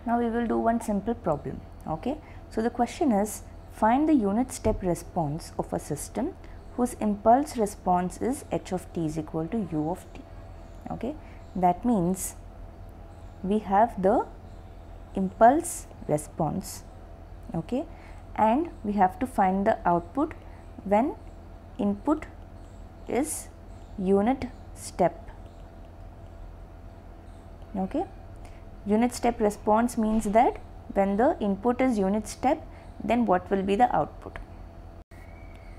Now we will do one simple problem. Okay, so the question is, find the unit step response of a system whose impulse response is h of t is equal to u of t. Okay, that means we have the impulse response, okay, and we have to find the output when input is unit step. Okay, unit step response means that when the input is unit step, then what will be the output.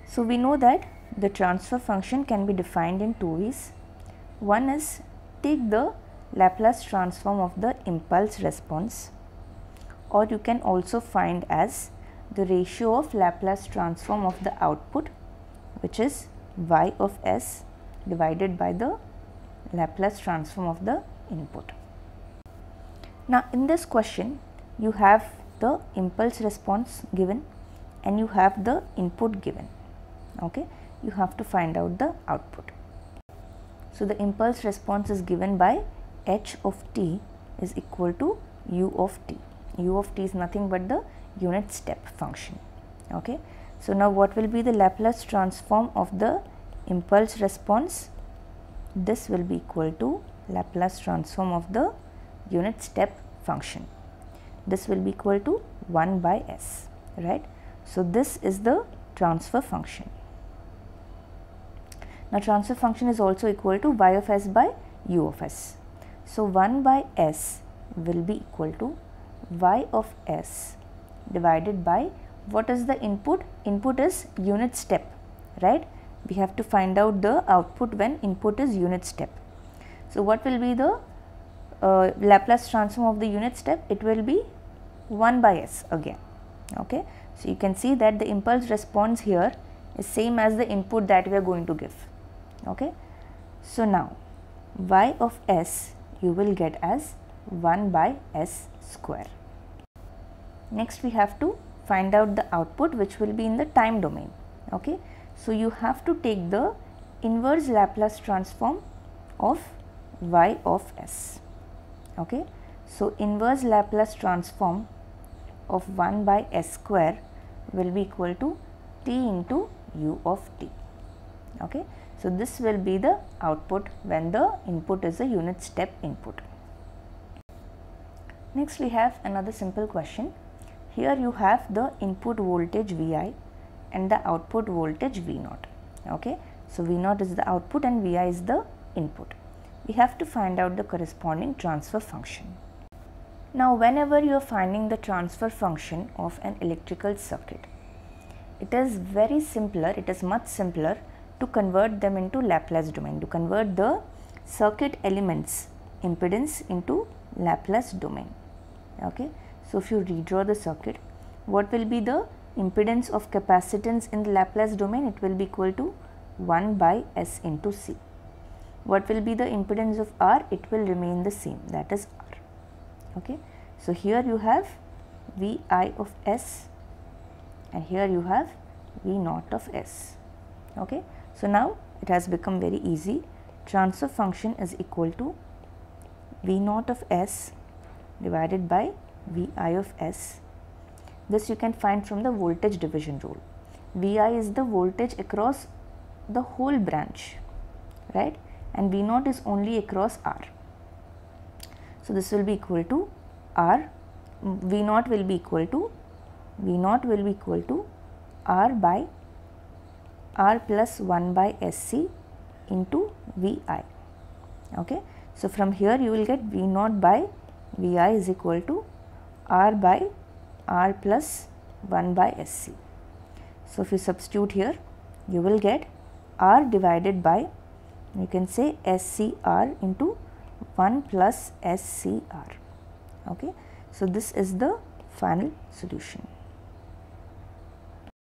So we know that the transfer function can be defined in two ways. One is, take the Laplace transform of the impulse response, or you can also find as the ratio of Laplace transform of the output, which is y of s divided by the Laplace transform of the input. Now in this question you have the impulse response given and you have the input given. Okay, you have to find out the output. So the impulse response is given by h of t is equal to u of t. U of t is nothing but the unit step function. Okay, so now what will be the Laplace transform of the impulse response? This will be equal to Laplace transform of the unit step function. This will be equal to 1 by s, right? So this is the transfer function. Now transfer function is also equal to y of s by u of s. So 1 by s will be equal to y of s divided by, what is the input? Input is unit step, right? We have to find out the output when input is unit step. So what will be the Laplace transform of the unit step? It will be 1 by s again. Okay, so you can see that the impulse response here is same as the input that we are going to give. Okay, so now y of s you will get as 1 by s square. Next we have to find out the output, which will be in the time domain. Okay, so you have to take the inverse Laplace transform of y of s. Okay, so inverse Laplace transform of 1 by s square will be equal to t into u of t. Okay, so this will be the output when the input is a unit step input. Next we have another simple question. Here you have the input voltage Vi and the output voltage V0. Okay, so V0 is the output and Vi is the input. We have to find out the corresponding transfer function. Now whenever you are finding the transfer function of an electrical circuit, it is very simpler, it is much simpler to convert them into Laplace domain, to convert the circuit elements impedance into Laplace domain. Okay, so if you redraw the circuit, what will be the impedance of capacitance in the Laplace domain? It will be equal to 1 by s into c. What will be the impedance of R? It will remain the same, that is R. Okay, so here you have Vi of s and here you have V0 of s. Okay, so now it has become very easy. Transfer function is equal to V0 of s divided by Vi of s. This you can find from the voltage division rule. Vi is the voltage across the whole branch, right? And V0 is only across R. So this will be equal to R. V0 will be equal to R by R plus 1 by SC into Vi. Okay, so from here you will get V0 by Vi is equal to R by R plus 1 by SC. So if you substitute here, you will get R divided by, you can say SCR into 1 plus SCR. Okay, so this is the final solution.